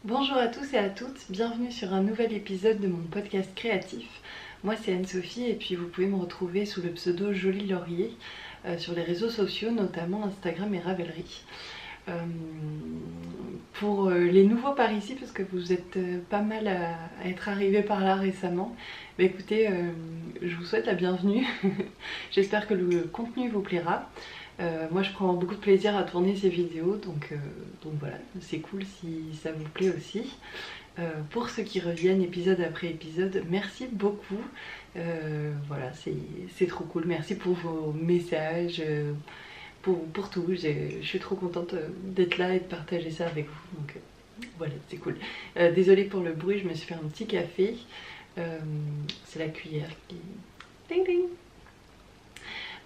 Bonjour à tous et à toutes, bienvenue sur un nouvel épisode de mon podcast créatif. Moi c'est Anne-Sophie et puis vous pouvez me retrouver sous le pseudo Jolie Laurier sur les réseaux sociaux, notamment Instagram et Ravelry. Pour les nouveaux par ici, parce que vous êtes pas mal à être arrivés par là récemment, bah écoutez, je vous souhaite la bienvenue. J'espère que le contenu vous plaira. Moi je prends beaucoup de plaisir à tourner ces vidéos, donc voilà, c'est cool si ça vous plaît aussi. Pour ceux qui reviennent épisode après épisode, merci beaucoup. Voilà, c'est trop cool. Merci pour vos messages, pour tout. Je suis trop contente d'être là et de partager ça avec vous. Donc voilà, c'est cool. Désolée pour le bruit, je me suis fait un petit café. C'est la cuillère qui... Ding ding.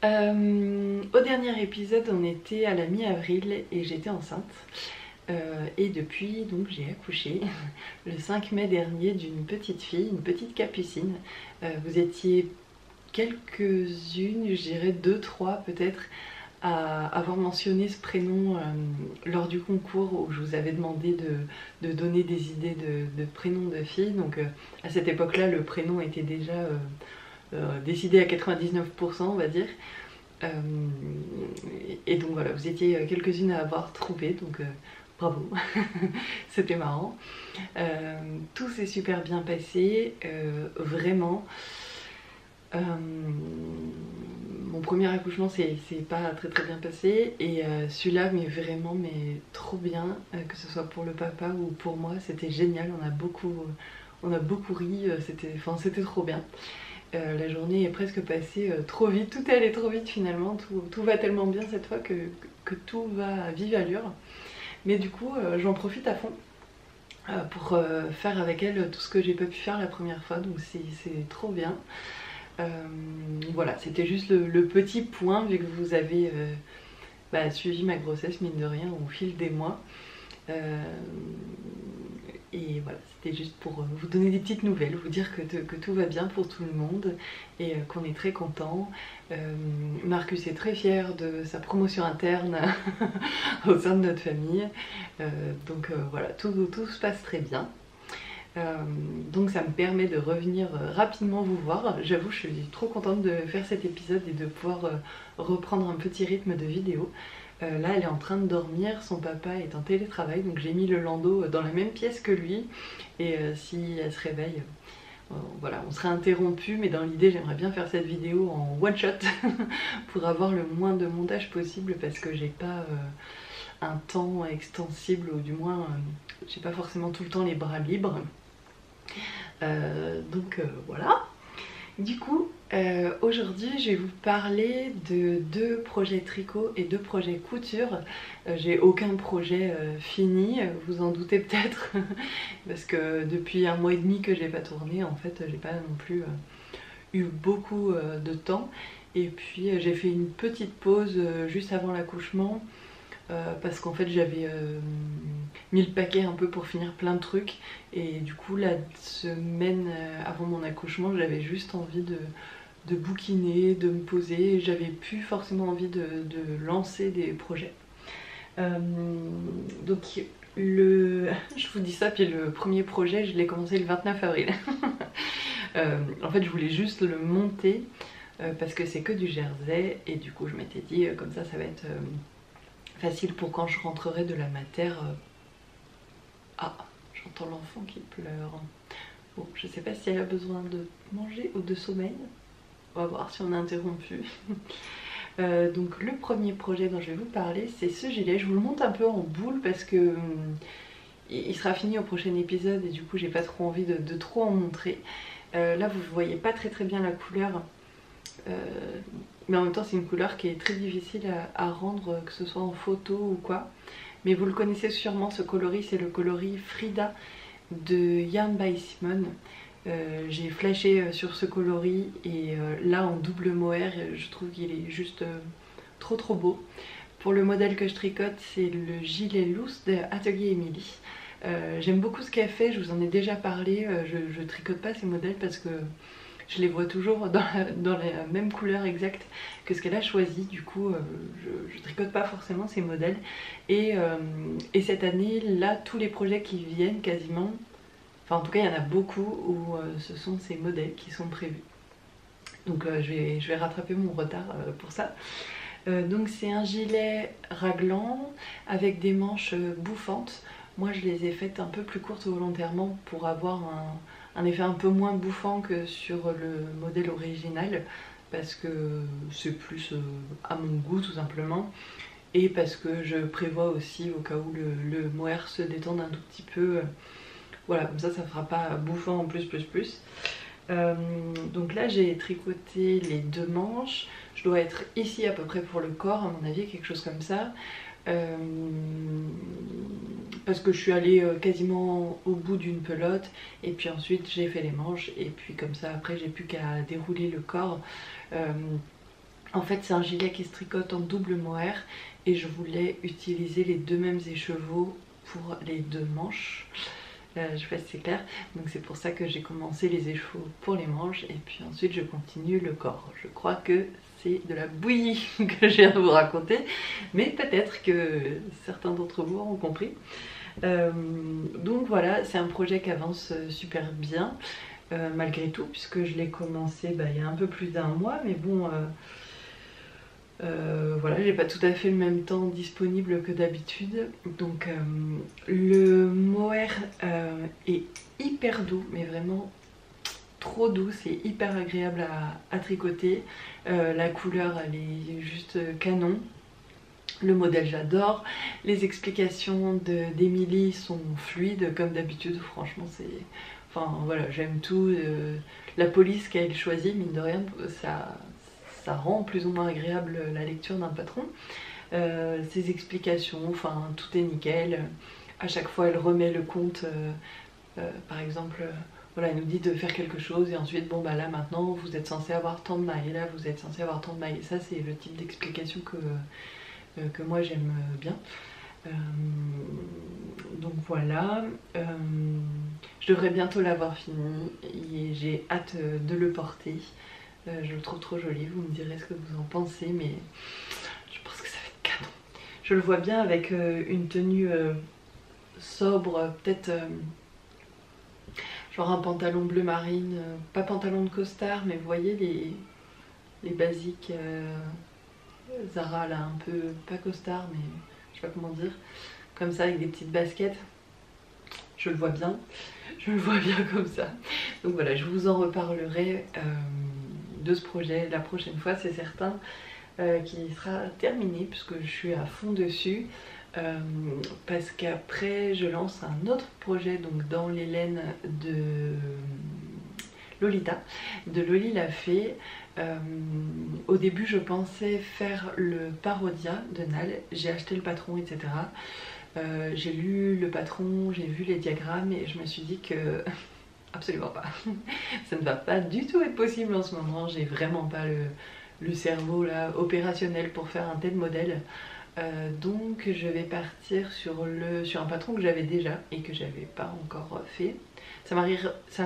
Au dernier épisode, on était à la mi-avril et j'étais enceinte. Et depuis, donc j'ai accouché le 5 mai dernier d'une petite fille, une petite capucine. Vous étiez quelques-unes, je dirais 2-3 peut-être, à avoir mentionné ce prénom lors du concours où je vous avais demandé de donner des idées de prénoms de filles. Donc à cette époque-là, le prénom était déjà... décidé à 99% on va dire, et donc voilà, vous étiez quelques-unes à avoir trouvé, donc bravo. C'était marrant. Tout s'est super bien passé, vraiment. Mon premier accouchement c'est pas très bien passé, et celui-là mais vraiment trop bien, que ce soit pour le papa ou pour moi, c'était génial. On a beaucoup ri, c'était trop bien. La journée est presque passée trop vite, tout est allé trop vite finalement, tout va tellement bien cette fois que tout va à vive allure. Mais du coup j'en profite à fond pour faire avec elle tout ce que j'ai pas pu faire la première fois, donc c'est trop bien. Voilà, c'était juste le petit point, vu que vous avez suivi ma grossesse mine de rien au fil des mois. Et voilà, c'était juste pour vous donner des petites nouvelles, vous dire que tout va bien pour tout le monde et qu'on est très content. Marcus est très fier de sa promotion interne au sein de notre famille. Donc voilà, tout se passe très bien. Donc ça me permet de revenir rapidement vous voir. J'avoue, je suis trop contente de faire cet épisode et de pouvoir reprendre un petit rythme de vidéo. Là elle est en train de dormir, son papa est en télétravail, donc j'ai mis le landau dans la même pièce que lui, et si elle se réveille, voilà, on serait interrompu, mais dans l'idée j'aimerais bien faire cette vidéo en one shot pour avoir le moins de montage possible, parce que j'ai pas un temps extensible, ou du moins j'ai pas forcément tout le temps les bras libres. Donc voilà. Du coup, aujourd'hui je vais vous parler de 2 projets tricot et 2 projets couture. J'ai aucun projet fini, vous en doutez peut-être, parce que depuis 1 mois et demi que j'ai pas tourné, en fait j'ai pas non plus eu beaucoup de temps. Et puis j'ai fait une petite pause juste avant l'accouchement, parce qu'en fait j'avais mis le paquet un peu pour finir plein de trucs, et du coup la semaine avant mon accouchement j'avais juste envie de bouquiner, de me poser, j'avais plus forcément envie de lancer des projets. Donc je vous dis ça, puis le premier projet je l'ai commencé le 29 avril. En fait je voulais juste le monter parce que c'est que du jersey, et du coup je m'étais dit comme ça va être facile pour quand je rentrerai de la mater. Ah, j'entends l'enfant qui pleure. Bon, je sais pas si elle a besoin de manger ou de sommeil. On va voir si on est interrompu. Donc le premier projet dont je vais vous parler, c'est ce gilet. Je vous le monte un peu en boule parce que il sera fini au prochain épisode, et du coup j'ai pas trop envie de trop en montrer. Là vous voyez pas très bien la couleur. Mais en même temps c'est une couleur qui est très difficile à rendre, que ce soit en photo ou quoi. Mais vous le connaissez sûrement, ce coloris, c'est le coloris Frida de Yarn by Simone. J'ai flashé sur ce coloris, et là en double mohair je trouve qu'il est juste trop beau. Pour le modèle que je tricote, c'est le gilet loose de Atelier Emily. J'aime beaucoup ce qu'elle fait, je vous en ai déjà parlé. Je tricote pas ces modèles parce que je les vois toujours dans la même couleur exacte que ce qu'elle a choisi. Du coup je tricote pas forcément ces modèles et cette année là tous les projets qui viennent quasiment, enfin en tout cas il y en a beaucoup où ce sont ces modèles qui sont prévus. Donc je vais rattraper mon retard pour ça. Donc c'est un gilet raglan avec des manches bouffantes. Moi je les ai faites un peu plus courtes volontairement pour avoir un effet un peu moins bouffant que sur le modèle original, parce que c'est plus à mon goût tout simplement, et parce que je prévois aussi au cas où le mohair se détende un tout petit peu. Voilà, comme ça fera pas bouffant en plus. Donc là j'ai tricoté les 2 manches, je dois être ici à peu près pour le corps à mon avis, quelque chose comme ça, parce que je suis allée quasiment au bout d'une pelote et puis ensuite j'ai fait les manches et puis comme ça après j'ai plus qu'à dérouler le corps. En fait c'est un gilet qui se tricote en double mohair et je voulais utiliser les 2 mêmes écheveaux pour les 2 manches. Je sais pas si c'est clair, donc c'est pour ça que j'ai commencé les écheveaux pour les manches et puis ensuite je continue le corps. Je crois que c'est de la bouillie que je viens de vous raconter, mais peut-être que certains d'entre vous auront compris. Donc voilà, c'est un projet qui avance super bien malgré tout, puisque je l'ai commencé il y a un peu plus d'1 mois, mais bon voilà, j'ai pas tout à fait le même temps disponible que d'habitude. Donc le mohair est hyper doux, mais vraiment trop doux, c'est hyper agréable à tricoter. La couleur elle est juste canon. Le modèle j'adore, les explications d'Emilie sont fluides comme d'habitude, franchement c'est... Enfin voilà, j'aime tout, la police qu'elle choisit, mine de rien, ça rend plus ou moins agréable la lecture d'un patron. Ses explications, enfin tout est nickel. À chaque fois elle remet le compte, par exemple, voilà, elle nous dit de faire quelque chose et ensuite bon bah là maintenant vous êtes censé avoir tant de mailles, là vous êtes censé avoir tant de mailles. Et ça c'est le type d'explication que moi j'aime bien. Donc voilà, je devrais bientôt l'avoir fini et j'ai hâte de le porter. Je le trouve trop joli, vous me direz ce que vous en pensez, mais je pense que ça va être canon. Je le vois bien avec une tenue sobre, peut-être genre un pantalon bleu marine, pas pantalon de costard, mais vous voyez les basiques Zara là, un peu, pas costard, mais je sais pas comment dire, comme ça avec des petites baskets. Je le vois bien comme ça. Donc voilà, je vous en reparlerai de ce projet la prochaine fois, c'est certain, qui sera terminé puisque je suis à fond dessus. Parce qu'après je lance un autre projet donc dans les laines de Lolita, de Loli la Fée. Au début je pensais faire le Parodia de Nal, j'ai acheté le patron etc. J'ai lu le patron, j'ai vu les diagrammes et je me suis dit que absolument pas, ça ne va pas du tout être possible en ce moment, j'ai vraiment pas le cerveau là opérationnel pour faire un tel modèle. Donc je vais partir sur un patron que j'avais déjà et que j'avais pas encore fait. Ça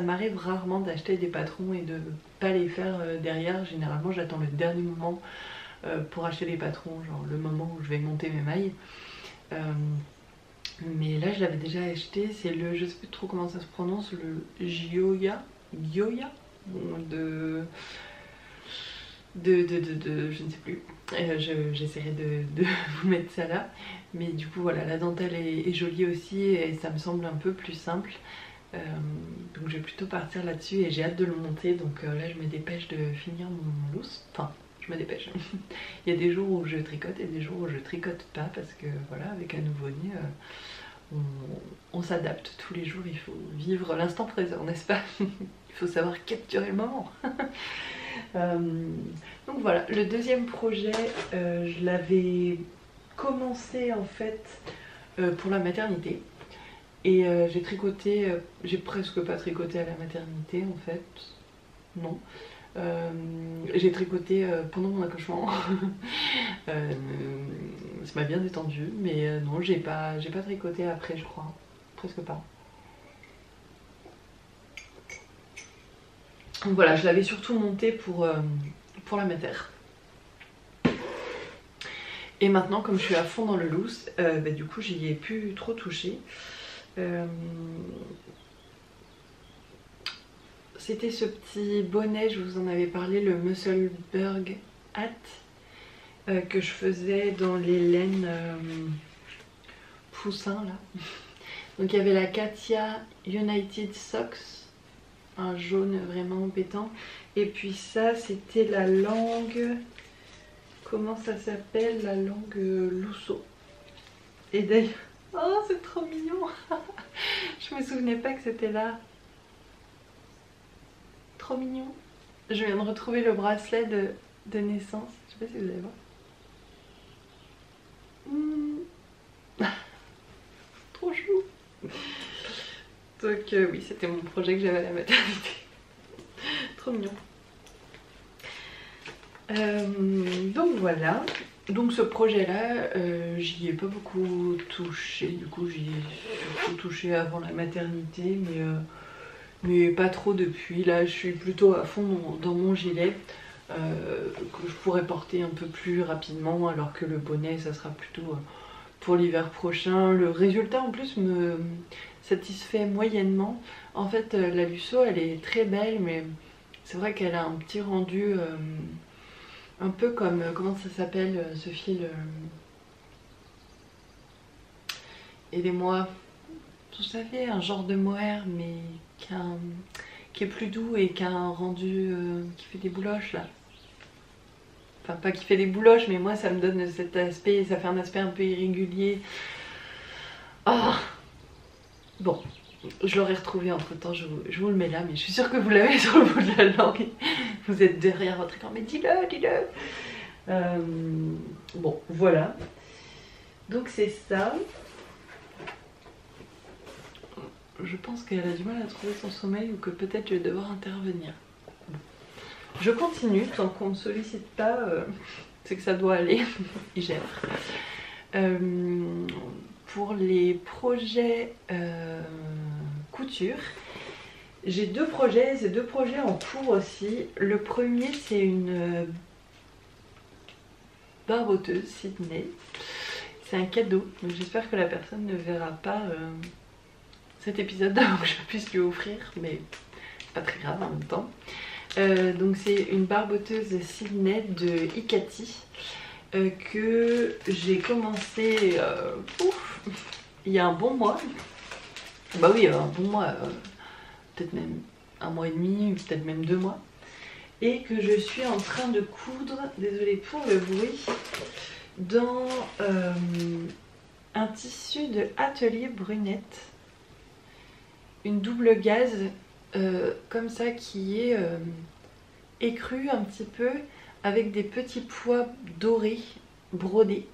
m'arrive rarement d'acheter des patrons et de pas les faire derrière. Généralement j'attends le dernier moment pour acheter des patrons, genre le moment où je vais monter mes mailles. Mais là je l'avais déjà acheté, c'est le, je sais plus trop comment ça se prononce, le Gioia je ne sais plus, j'essaierai de vous mettre ça là, mais du coup voilà, la dentelle est jolie aussi et ça me semble un peu plus simple, donc je vais plutôt partir là-dessus et j'ai hâte de le monter. Donc là je me dépêche de finir mon loose, enfin je me dépêche. Il y a des jours où je tricote et des jours où je tricote pas parce que voilà, avec un nouveau-né on s'adapte tous les jours, il faut vivre l'instant présent, n'est-ce pas? Il faut savoir capturer le moment. Donc voilà, le deuxième projet, je l'avais commencé en fait pour la maternité. Et j'ai tricoté, j'ai presque pas tricoté à la maternité en fait, non. J'ai tricoté pendant mon accouchement. Ça m'a bien détendu, mais non, j'ai pas tricoté après, je crois, presque pas. Donc voilà, je l'avais surtout monté pour la mater. Et maintenant, comme je suis à fond dans le loose, bah, du coup j'y ai plus trop touché. C'était ce petit bonnet, je vous en avais parlé, le Musselburgh hat, que je faisais dans les laines poussins là. Donc il y avait la Katia United Socks, un jaune vraiment pétant. Et puis ça c'était la langue, comment ça s'appelle, la langue Lousseau. Et d'ailleurs, oh c'est trop mignon. Je me souvenais pas que c'était là. Trop mignon. Je viens de retrouver le bracelet de naissance. Je sais pas si vous allez voir. Trop chou. Donc oui, c'était mon projet que j'avais à la maternité. Trop mignon. Donc voilà. Donc ce projet là, j'y ai pas beaucoup touché. Du coup j'y ai surtout touché avant la maternité, mais pas trop depuis. Là je suis plutôt à fond dans mon gilet, que je pourrais porter un peu plus rapidement, alors que le bonnet ça sera plutôt pour l'hiver prochain. Le résultat en plus me satisfait moyennement. En fait la Lusso elle est très belle, mais c'est vrai qu'elle a un petit rendu un peu comme, comment ça s'appelle ce fil, aidez-moi, vous savez, un genre de mohair mais qui est plus doux et qui a un rendu qui fait des bouloches là. Enfin pas qui fait des bouloches, mais moi ça me donne cet aspect, ça fait un aspect un peu irrégulier. Ah bon, je l'aurais retrouvé entre temps, je vous le mets là, mais je suis sûre que vous l'avez sur le bout de la langue. Vous êtes derrière votre écran, mais dis-le, dis-le. Bon, voilà. Donc c'est ça. Je pense qu'elle a du mal à trouver son sommeil ou que peut-être je vais devoir intervenir. Je continue, tant qu'on ne me sollicite pas, c'est que ça doit aller. Il gère. Pour les projets couture, j'ai deux projets, ces deux projets en cours aussi. Le premier c'est une barboteuse Sydney. C'est un cadeau, donc j'espère que la personne ne verra pas cet épisode avant que je puisse lui offrir, mais pas très grave en même temps. Donc c'est une barboteuse Sydney de Ikati que j'ai commencé il y a un bon mois. Bah oui, un bon mois, peut-être même un mois et demi, ou peut-être même 2 mois. Et que je suis en train de coudre, désolée pour le bruit, dans un tissu de Atelier Brunette. Une double gaze comme ça qui est écrue un petit peu, avec des petits pois dorés brodés.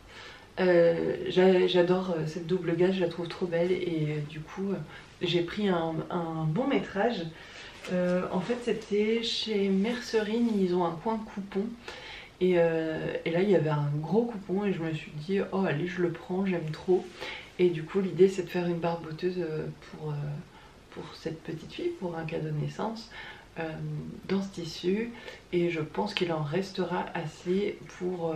J'adore cette double gaze, je la trouve trop belle, et du coup j'ai pris un bon métrage. En fait c'était chez Mercerine, ils ont un coin coupon, et là il y avait un gros coupon et je me suis dit oh allez je le prends, j'aime trop. Et du coup l'idée c'est de faire une barboteuse pour cette petite fille, pour un cadeau de naissance, dans ce tissu, et je pense qu'il en restera assez pour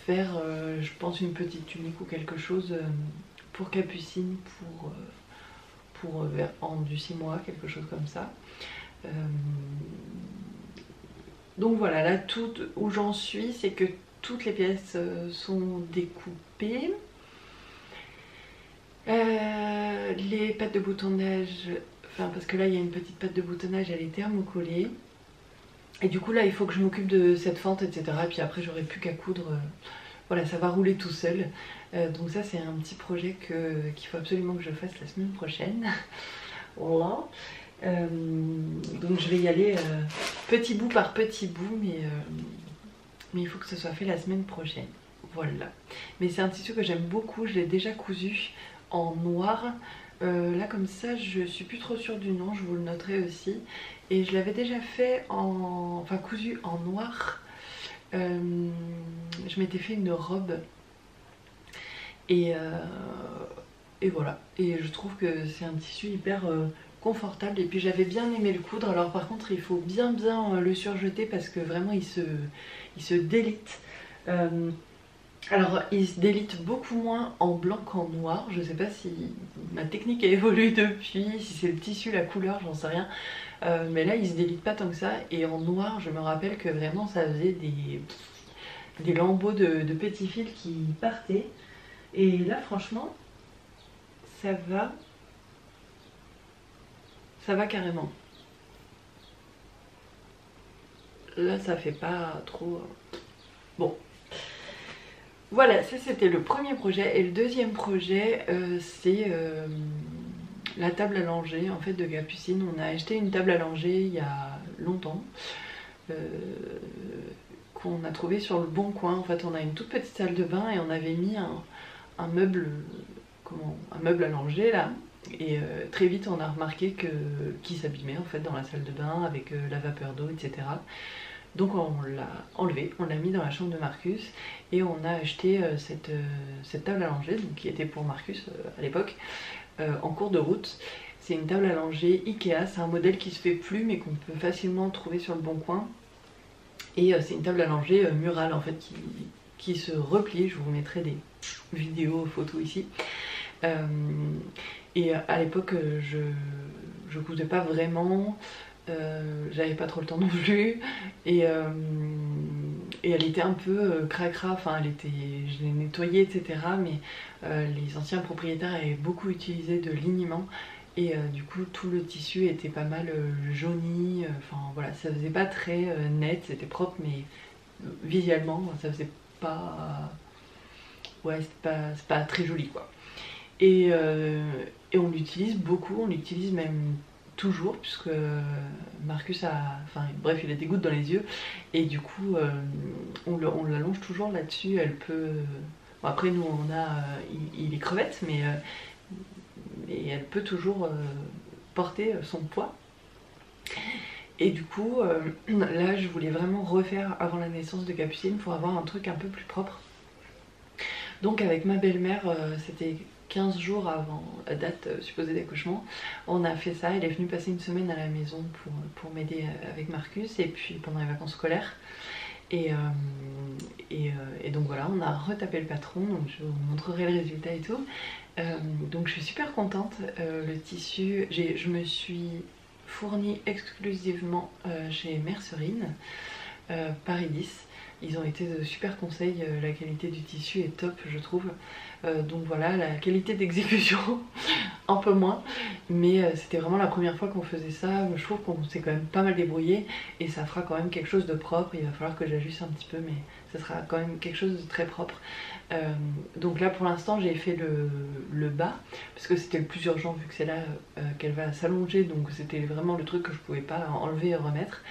faire je pense une petite tunique ou quelque chose pour Capucine pour en du 6 mois, quelque chose comme ça. Donc voilà, là tout où j'en suis c'est que toutes les pièces sont découpées. Les pattes de boutonnage, enfin parce que là il y a une petite patte de boutonnage, elle est thermocollée, et du coup là il faut que je m'occupe de cette fente, etc. Et puis après j'aurai plus qu'à coudre, voilà, ça va rouler tout seul. Donc ça c'est un petit projet qu'il faut absolument que je fasse la semaine prochaine. Voilà. Donc je vais y aller petit bout par petit bout, mais il faut que ce soit fait la semaine prochaine. Voilà. Mais c'est un tissu que j'aime beaucoup, je l'ai déjà cousu en noir. Là comme ça je suis plus trop sûre du nom, je vous le noterai aussi. Et je l'avais déjà fait enfin cousu en noir. Je m'étais fait une robe. Et voilà. Et je trouve que c'est un tissu hyper confortable. Et puis j'avais bien aimé le coudre. Alors par contre il faut bien le surjeter parce que vraiment il se délite. Alors il se délite beaucoup moins en blanc qu'en noir. Je sais pas si ma technique a évolué depuis, si c'est le tissu, la couleur, j'en sais rien. Mais là il se délite pas tant que ça. Et en noir je me rappelle que vraiment ça faisait des lambeaux de petits fils qui partaient. Et là franchement ça va carrément. Là ça fait pas trop... Bon. Voilà, ça c'était le premier projet. Et le deuxième projet c'est la table à langer en fait de Capucine. On a acheté une table à langer il y a longtemps. Qu'on a trouvé sur le Bon Coin. En fait on a une toute petite salle de bain et on avait mis un meuble, un meuble à langer là. Et très vite on a remarqué qu'il s'abîmait en fait dans la salle de bain avec la vapeur d'eau, etc. Donc on l'a enlevé, on l'a mis dans la chambre de Marcus et on a acheté cette table à langer, donc, qui était pour Marcus à l'époque, en cours de route. C'est une table à langer Ikea, c'est un modèle qui se fait plus mais qu'on peut facilement trouver sur le Bon Coin. Et c'est une table à langer murale en fait qui se replie. Je vous mettrai des vidéos, photos ici. Et à l'époque je cousais pas vraiment, j'avais pas trop le temps non plus. Et elle était un peu cracra, enfin je l'ai nettoyée etc. Mais les anciens propriétaires avaient beaucoup utilisé de liniment. Et du coup tout le tissu était pas mal jauni, enfin voilà, ça faisait pas très net, c'était propre mais visuellement ça faisait pas... Ouais, c'est pas très joli quoi. Et on l'utilise beaucoup, on l'utilise même toujours puisque Marcus a... Enfin bref, il a des gouttes dans les yeux et du coup on l'allonge toujours là-dessus, elle peut... Bon, après nous on a... il est crevette mais elle peut toujours porter son poids. Et du coup là je voulais vraiment refaire avant la naissance de Capucine pour avoir un truc un peu plus propre. Donc avec ma belle-mère, c'était 15 jours avant la date supposée d'accouchement, on a fait ça. Elle est venue passer une semaine à la maison pour m'aider avec Marcus et puis pendant les vacances scolaires. Et donc voilà, on a retapé le patron, donc je vous montrerai le résultat et tout. Donc je suis super contente. Le tissu, je me suis fournie exclusivement chez Mercerine, Paris 10. Ils ont été de super conseils, la qualité du tissu est top je trouve. Donc voilà, la qualité d'exécution un peu moins, mais c'était vraiment la première fois qu'on faisait ça. Je trouve qu'on s'est quand même pas mal débrouillé et ça fera quand même quelque chose de propre. Il va falloir que j'ajuste un petit peu mais ça sera quand même quelque chose de très propre. Donc là pour l'instant j'ai fait le bas parce que c'était le plus urgent vu que c'est là qu'elle va s'allonger, donc c'était vraiment le truc que je pouvais pas enlever et remettre.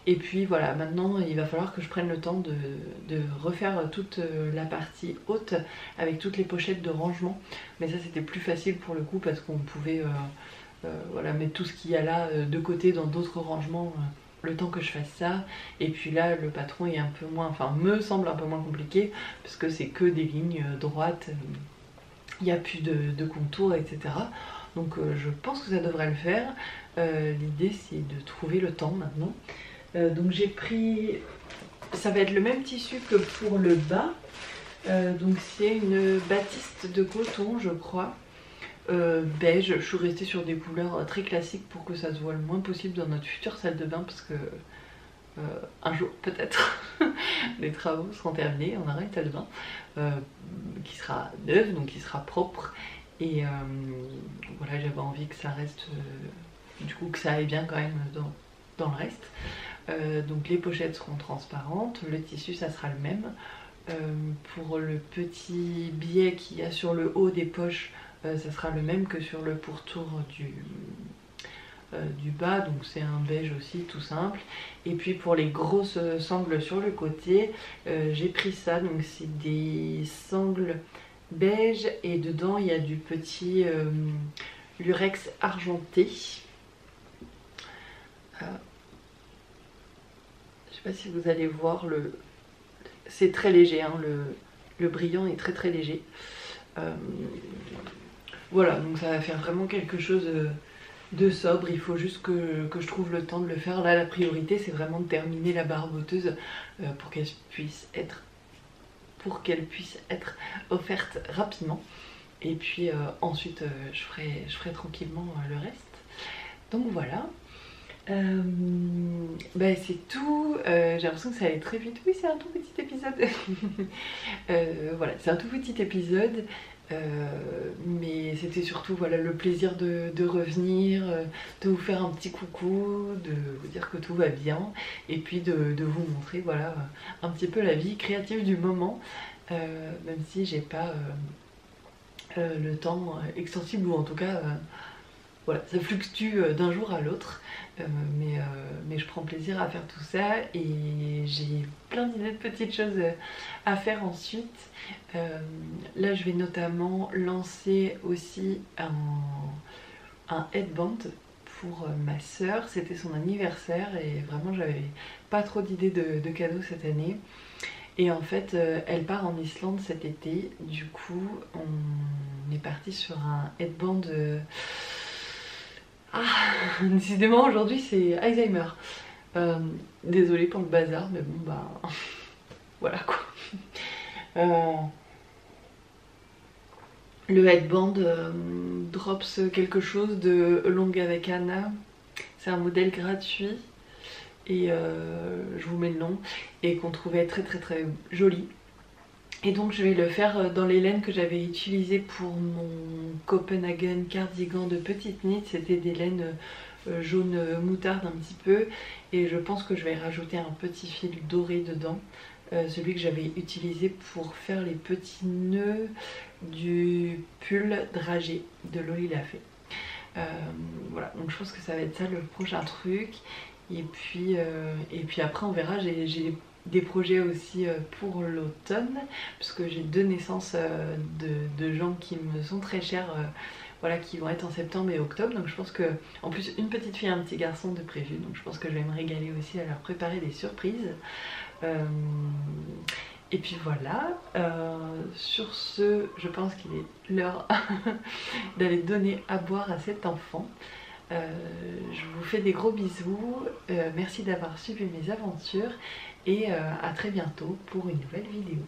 Et puis voilà, maintenant il va falloir que je prenne le temps de refaire toute la partie haute avec toutes les pochettes de rangement. Mais ça c'était plus facile pour le coup parce qu'on pouvait voilà, mettre tout ce qu'il y a là de côté dans d'autres rangements le temps que je fasse ça. Et puis là le patron est un peu moins, enfin me semble un peu moins compliqué parce que c'est que des lignes droites, il n'y a plus de contours etc. Donc je pense que ça devrait le faire. L'idée c'est de trouver le temps maintenant. Donc j'ai pris, ça va être le même tissu que pour le bas, donc c'est une batiste de coton je crois, beige. Je suis restée sur des couleurs très classiques pour que ça se voit le moins possible dans notre future salle de bain parce que un jour peut-être les travaux seront terminés, on aura une salle de bain qui sera neuve, donc qui sera propre. Et voilà, j'avais envie que ça reste, du coup que ça aille bien quand même dans le reste. Donc les pochettes seront transparentes, le tissu ça sera le même. Pour le petit biais qu'il y a sur le haut des poches, ça sera le même que sur le pourtour du bas, donc c'est un beige aussi tout simple. Et puis pour les grosses sangles sur le côté, j'ai pris ça, donc c'est des sangles beige et dedans il y a du petit lurex argenté. Je sais pas si vous allez voir, c'est très léger, hein, le brillant est très léger. Voilà, donc ça va faire vraiment quelque chose de sobre. Il faut juste que je trouve le temps de le faire. Là la priorité c'est vraiment de terminer la barboteuse pour qu'elle puisse être offerte rapidement. Et puis ensuite je ferai tranquillement le reste. Donc voilà. Bah c'est tout, j'ai l'impression que ça allait très vite. Oui, c'est un tout petit épisode. Voilà, c'est un tout petit épisode, mais c'était surtout voilà, le plaisir de revenir, de vous faire un petit coucou, de vous dire que tout va bien, et puis de vous montrer voilà, un petit peu la vie créative du moment, même si j'ai pas le temps extensible, ou en tout cas voilà, ça fluctue d'un jour à l'autre, mais je prends plaisir à faire tout ça et j'ai plein d'idées de petites choses à faire ensuite. Là je vais notamment lancer aussi un headband pour ma soeur, c'était son anniversaire et vraiment j'avais pas trop d'idées de cadeaux cette année. Et en fait elle part en Islande cet été, du coup on est parti sur un headband décidément aujourd'hui c'est Alzheimer. Désolée pour le bazar, mais bon bah voilà quoi. Le headband Drops quelque chose de Long avec Anna. C'est un modèle gratuit et je vous mets le nom, et qu'on trouvait très joli. Et donc je vais le faire dans les laines que j'avais utilisées pour mon Copenhagen cardigan de petite knit. C'était des laines jaune moutarde un petit peu, et je pense que je vais rajouter un petit fil doré dedans, celui que j'avais utilisé pour faire les petits nœuds du pull dragé de Loli Lafay. Voilà, donc je pense que ça va être ça le prochain truc. Et puis après on verra. J'ai des projets aussi pour l'automne, puisque j'ai 2 naissances de gens qui me sont très chers, voilà, qui vont être en septembre et octobre. Donc je pense que, en plus une petite fille et un petit garçon de prévu, donc je pense que je vais me régaler aussi à leur préparer des surprises. Et puis voilà, sur ce, je pense qu'il est l'heure d'aller donner à boire à cet enfant. Je vous fais des gros bisous, merci d'avoir suivi mes aventures, et à très bientôt pour une nouvelle vidéo.